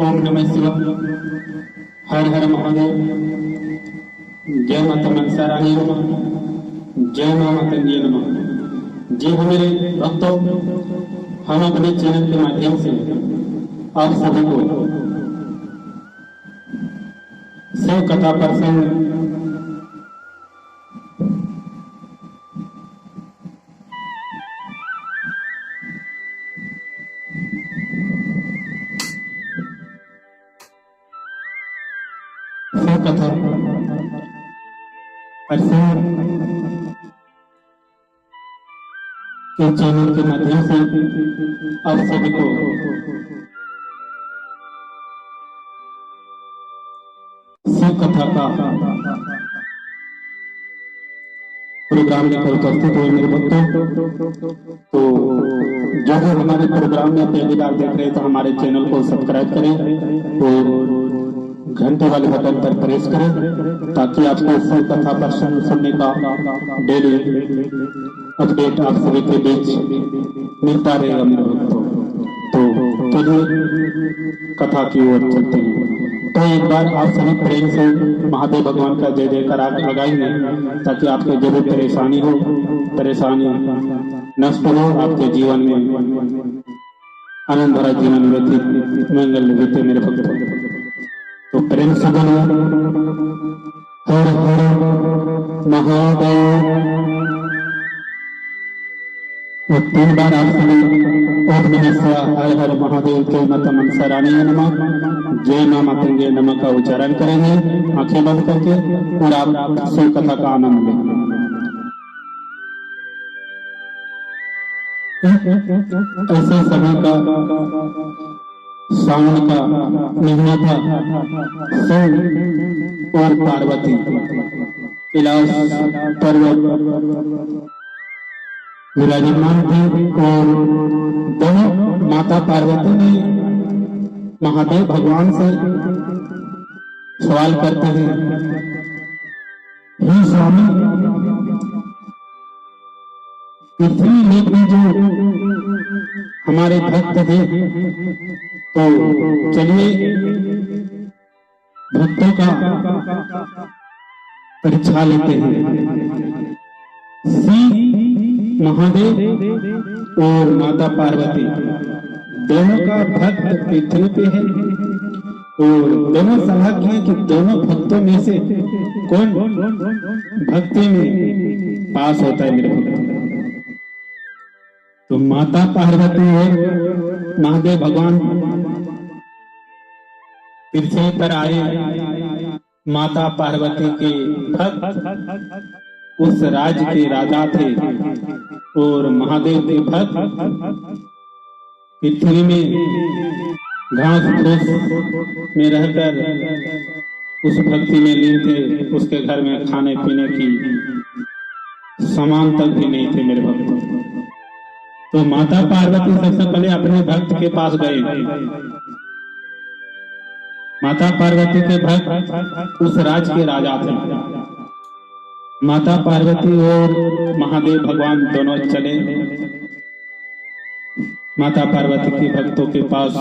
ओम नमः शिवाय। हर हर महादेव। जय माता मनसा रानी नमः। जय मां मातंगी नमः। जी हाँ मेरे भक्तों, हम अपने चैनल के माध्यम से आप सभी को शिव कथा प्रसंग कथा प्रसंग के चैनल के माध्यम से आप सभी को शिव कथा का प्रोग्राम लेकर उपस्थित हुए मेरे भक्तों। तो जो भी हमारे प्रोग्राम में पहली बार देख रहे हैं तो हमारे चैनल को सब्सक्राइब करें और घंटे वाले बटन पर प्रेस करें ताकि आपको शिव कथा प्रसंग सुनने का डेली अपडेट आप सभी के बीच मिलता रहेगा मेरे भक्तों। तो चलिए कथा की ओर चलते हैं। तो एक बार आप सभी प्रेम से महादेव भगवान का जय जयकार लगाएंगे ताकि आपको जो भी परेशानी नष्ट हो, आपके जीवन में आनंद भरा जीवन व्यतीत मंगल बीते मेरे भक्तों। तो प्रेम से बोलो हर हर महादेव। तो 3 बार आप सभी ओम नमः शिवाय हर हर महादेव जय माता मनसा रानी नमः जय मां मातंगी नमः का उच्चारण करेंगे आंखें बंद करके और आप शिव कथा का आनंद लेंगे। ऐसे समय का सावन का महीना था। शिव और पार्वती कैलाश पर्वत विराजमान थे और दोनों माता पार्वती ने महादेव भगवान से सवाल करते हैं, हे स्वामी, पृथ्वी लोक में जो हमारे भक्त थे, तो चलिए भक्तों का परीक्षा लेते हैं। शिव महादेव और माता पार्वती दोनों का भक्त पृथ्वी पे है और दोनों सलाह किए कि दोनों भक्तों में से कौन भक्ति में पास होता है मेरे भक्त। तो माता पार्वती और महादेव भगवान पृथ्वी पर आए। माता पार्वती के भक्त उस राज्य के राजा थे और महादेव के भक्त पृथ्वी में घास फूस में रहकर उस भक्ति में लीन थे। उसके घर में खाने पीने की सामान तक भी नहीं थे मेरे भक्त। तो माता पार्वती सबसे पहले अपने भक्त के पास गए। माता पार्वती के भक्त उस राज्य के राजा थे। माता पार्वती और महादेव भगवान दोनों चले माता पार्वती के भक्तों के पास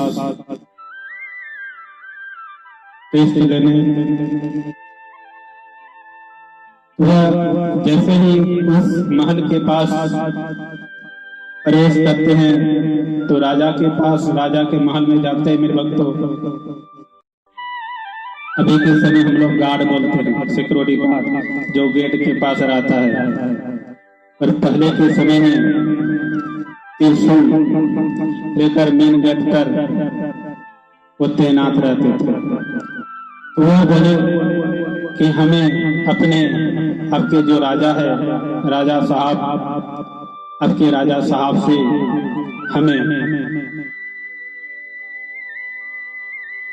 टेस्ट लेने। वह जैसे ही उस महल के पास प्रवेश करते हैं तो राजा के पास, राजा के महल में जाते हैं मेरे भक्तों। अभी के समय हम लोग गार्ड बोलते हैं, सिक्योरिटी गार्ड जो गेट के पास रहता है। और पहले के समय में त्रिशूल लेकर मेन गेट पर वो तैनात रहते थे। तो वह बोले कि हमें अपने आपके जो राजा है, राजा साहब, आपके राजा साहब से हमें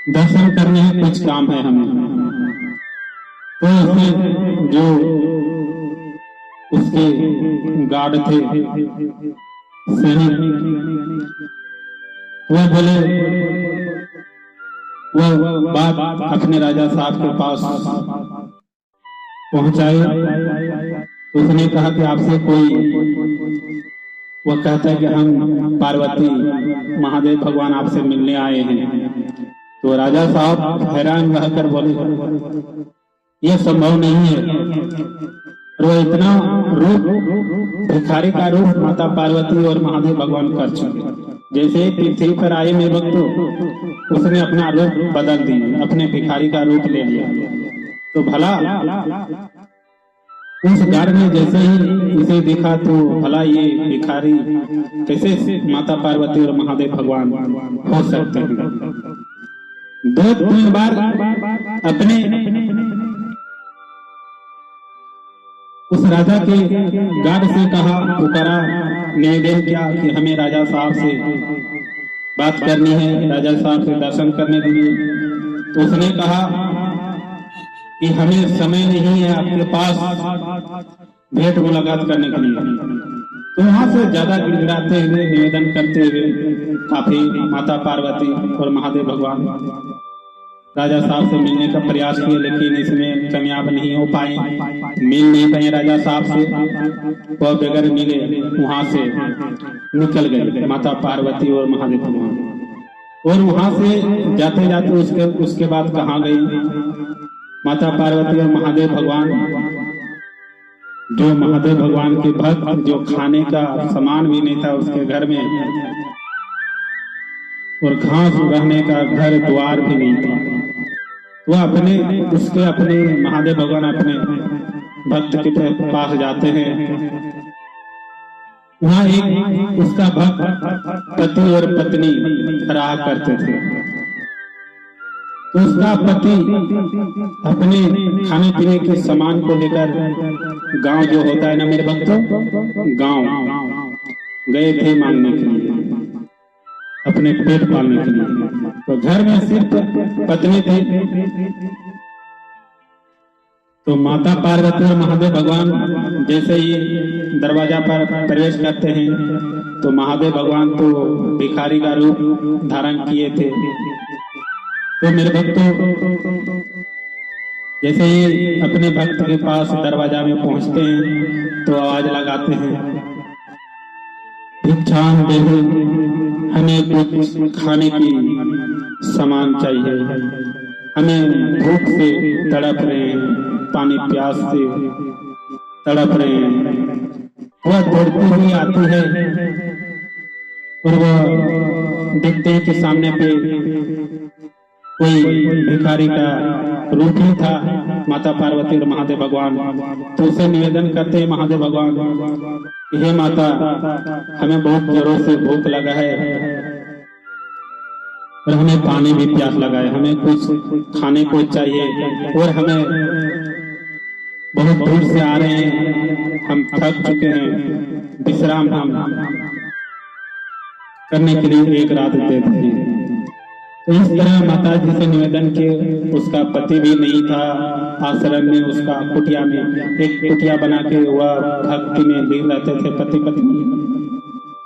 दर्शन करने हैं, कुछ काम है हमें। तो उसमें जो उसके गार्ड थे सैनिक, वह बोले, वह बात अपने राजा साहब के पास पहुंचाए। तो उसने कहा कि आपसे कोई, वह कहता है कि हम पार्वती महादेव भगवान आपसे मिलने आए हैं। तो राजा साहब हैरान रहकर बोले, यह संभव नहीं है। और वह इतना रूप, भिखारी का रूप माता पार्वती और महादेव भगवान कर चुके। जैसे पृथ्वी पर आए मेरे भक्तों, उसने अपना रूप बदल दिया, अपने भिखारी का रूप ले लिया। तो भला उस गार्ड ने जैसे ही इसे देखा तो भला ये भिखारी कैसे माता पार्वती और महादेव भगवान हो सकते हैं। 2-3 बार अपने उस राजा के गार्ड से कहा, पुकारा, निवेदन किया कि हमें राजा साहब से बात करनी है, राजा साहब से दर्शन करने दीजिए। तो उसने कहा कि हमें समय नहीं है आपके पास भेंट मुलाकात करने के लिए। तो वहां से ज्यादा गिड़गिड़ाते हुए, निवेदन करते हुए काफी माता पार्वती और महादेव भगवान राजा साहब से मिलने का प्रयास किए, लेकिन इसमें कामयाब नहीं हो पाए, मिल नहीं पाए राजा साहब से। वह बगैर मिले वहां से निकल गए माता पार्वती और महादेव भगवान। और वहां से जाते जाते उसके बाद कहाँ गई माता पार्वती और महादेव भगवान, जो महादेव भगवान के भक्त, जो खाने का सामान भी नहीं था उसके घर में, और घास रहने का घर द्वार भी नहीं था। वह अपने महादेव भगवान अपने भक्त के पास जाते हैं। वहां एक उसका भक्त पति और पत्नी रहा करते थे। तो उसका पति अपने खाने पीने के सामान को लेकर गांव जो होता है ना मेरे भक्तों, गांव गए थे मांगने के लिए, अपने पेट पालने के लिए। तो घर में सिर्फ पत्नी थी। तो माता पार्वती और महादेव भगवान जैसे ही दरवाजा पर प्रवेश करते हैं, तो महादेव भगवान तो भिखारी का रूप धारण किए थे। तो मेरे भक्तों जैसे ही अपने भक्त के पास दरवाजा में पहुंचते हैं तो आवाज लगाते हैं, भिक्षाम देहु, हमें कुछ खाने की सामान चाहिए, हमें भूख से तड़प रहे हैं, पानी प्यास से तड़प रहे हैं। वह दौड़ती हुई आती है और वह देखते हैं कि सामने पे कोई भिखारी का रूप ही था, माता पार्वती और महादेव भगवान। तो उसे निवेदन करते हैं महादेव भगवान, हे माता, हमें बहुत जोरों से भूख लगा है और हमें पानी भी प्यास लगा है, हमें कुछ खाने को चाहिए और हमें बहुत दूर से आ रहे हैं, हम थक चुके हैं, विश्राम हम करने के लिए एक रात दे दीजिए। तो इस तरह माता जी से निवेदन के, उसका पति भी नहीं था आश्रम में, उसका कुटिया में एक कुटिया बना के वह भक्ति में लीन रहते थे पति पत्नी।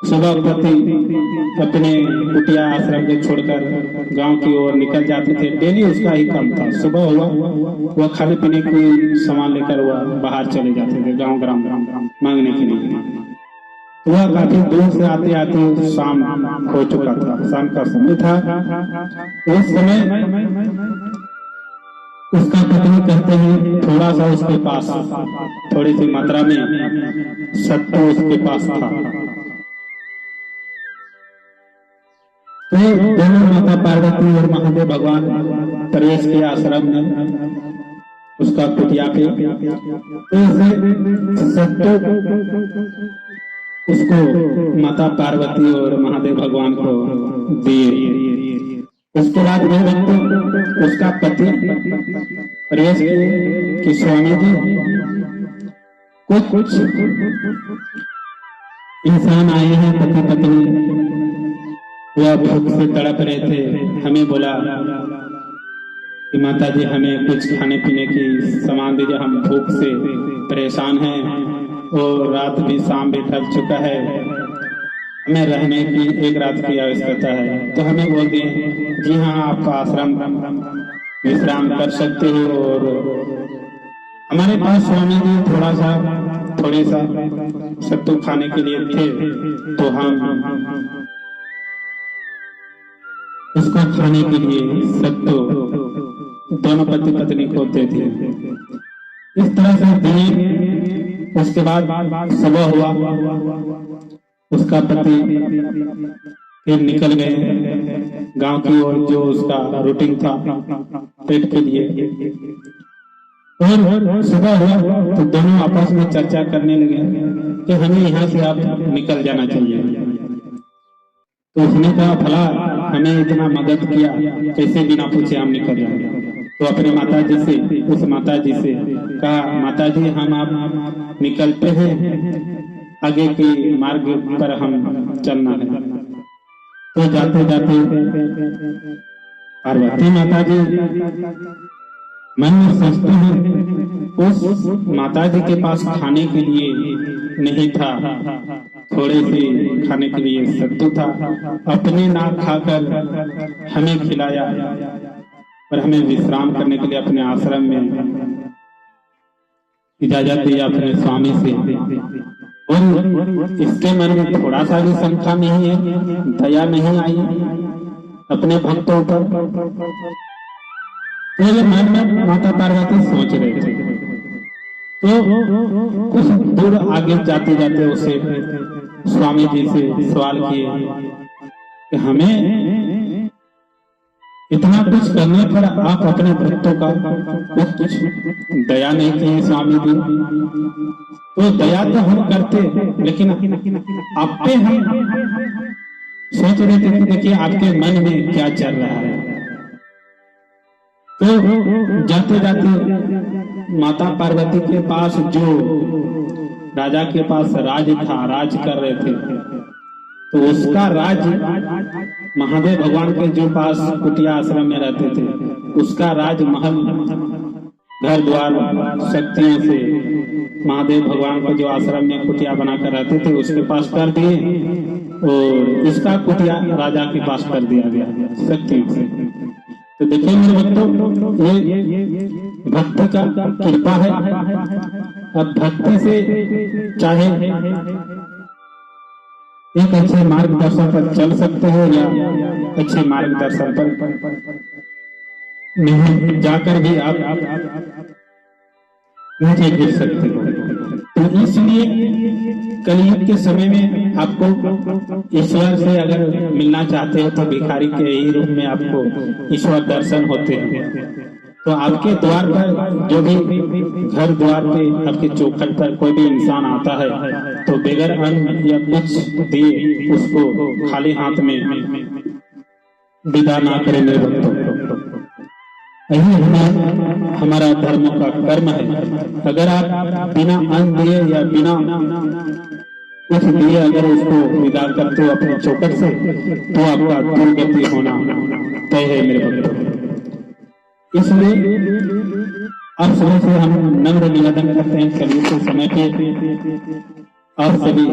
सुबह पति अपने कुटिया आश्रम को छोड़कर गांव की ओर निकल जाते थे, डेली उसका ही काम था। सुबह हुआ वह खाने पीने की सामान लेकर वह बाहर चले जाते थे गांव ग्राम मांगने के लिए। वह काफी दूर से आते आते शाम हो चुका था, शाम का समय था। उस समय उसका पत्नी कहते हैं थोड़ा सा उसके पास, थोड़ी सी मात्रा में सत्तू उसके पास था। तो दोनों माता पार्वती और महादेव भगवान प्रवेश किया आश्रम में, उसका कुटिया पे। तो सत्तू उसको माता पार्वती और महादेव भगवान को दिए। उसके बाद उसका पति प्रवेश कि स्वामी जी, कुछ इंसान आए हैं पति पत्नी, वह भूख से तड़प रहे थे, हमें बोला कि माता जी हमें कुछ खाने पीने की सामान दीजिए, हम भूख से परेशान हैं और रात भी शाम भी ढल चुका है, हमें रहने की एक रात की आवश्यकता है। तो हमें बोल दिए जी हाँ, आपका आश्रम विश्राम कर सकते हो। और हमारे पास स्वामी जी थोड़े सा सत्तू खाने के लिए थे, तो हम उसको खाने के लिए सत्तू दोनों पति पत्नी को दे दिए। इस तरह से दिए। उसके बाद सुबह हुआ, उसका पति फिर निकल गए गांव की ओर, जो उसका रूटीन था पेट के लिए। और सुबह हुआ तो दोनों आपस में चर्चा करने लगे कि हमें यहाँ से आप निकल जाना चाहिए। तो उसने कहा भला हमें इतना मदद किया, कैसे बिना पूछे हम निकल जाए। तो अपने माता जी से उस माता जी से कहा, माता जी हम आप निकलते हैं, आगे के मार्ग पर हम चलना है। तो जाते जाते पार्वती माता जी मन में सोचते हैं उस माता जी के पास खाने के लिए नहीं था, थोड़े से खाने के लिए सत्तू था, अपने ना खाकर हमें खिलाया और हमें विश्राम करने के लिए अपने आश्रम में इजाजत दी अपने स्वामी से। और इसके मन में थोड़ा सा भी शंका नहीं है, दया नहीं आई अपने भक्तों पर। तो ये मन में माता पार्वती सोच रहे थे। तो कुछ दूर आगे जाते जाते उसे स्वामी जी से सवाल किए कि हमें इतना कुछ करने पर आप अपने भक्तों का कुछ दया नहीं किए स्वामी जी। तो दया तो हम करते, लेकिन आप पे हम सोच रहे थे कि देखिए आपके मन में क्या चल रहा है। तो जाते जाते माता पार्वती के पास, जो राजा के पास राज था, राज कर रहे थे, तो उसका राज महादेव भगवान के जो पास कुटिया आश्रम में रहते थे, उसका राज महल घर द्वार शक्तियों से महादेव भगवान को जो आश्रम में कुटिया बनाकर रहते थे उसके पास कर दिए, और इसका कुटिया राजा के पास कर दिया गया शक्तियों से। तो देखिए मेरे भक्तों, ये भक्ति का कृपा है। अब भक्ति से चाहे एक अच्छे मार्गदर्शन पर चल सकते हो या अच्छे मार्गदर्शन पर नहीं जाकर भी आप नीचे गिर सकते हो। तो इसलिए कलयुग के समय में आपको ईश्वर से अगर मिलना चाहते हो तो भिखारी के ही रूप में आपको ईश्वर दर्शन होते हैं। तो आपके द्वार पर, जो भी घर द्वार पे आपके चौखट पर कोई भी इंसान आता है, तो बगैर अन्न या कुछ दिए उसको खाली हाथ में विदा ना करें मेरे भक्तों। यही हमारा धर्म का कर्म है। अगर आप बिना अन्न दिए या बिना कुछ दिए अगर उसको विदा करते हो अपने चौखट से, तो आपका दुर्गति होना तय है मेरे भक्तों। इसलिए अब सुबह से हम नम्र निवेदन करते हैं कलयुग के समय पे आप सभी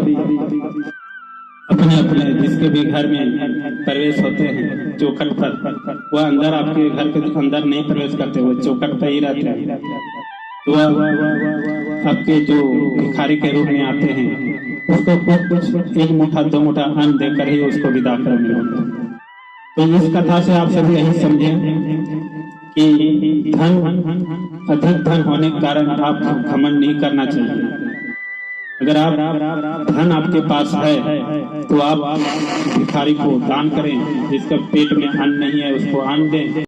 अपने अपने जिसके भी घर में प्रवेश होते हैं चौखट पर, वह अंदर आपके घर के अंदर नहीं प्रवेश करते, वो चौखट पर ही रहते हैं। तो वह आपके जो भिखारी के रूप में आते हैं उसको कुछ एक मुठ्ठा दो मुठ्ठा अन्न देकर ही उसको विदा करेंगे। तो इस कथा से आप सभी यही समझें कि धन अधिक धन होने के कारण आप घमंड नहीं करना चाहिए। अगर आप धन आपके पास है तो आप भिखारी को दान करें, जिसका पेट में अन्न नहीं है उसको अन्न दें।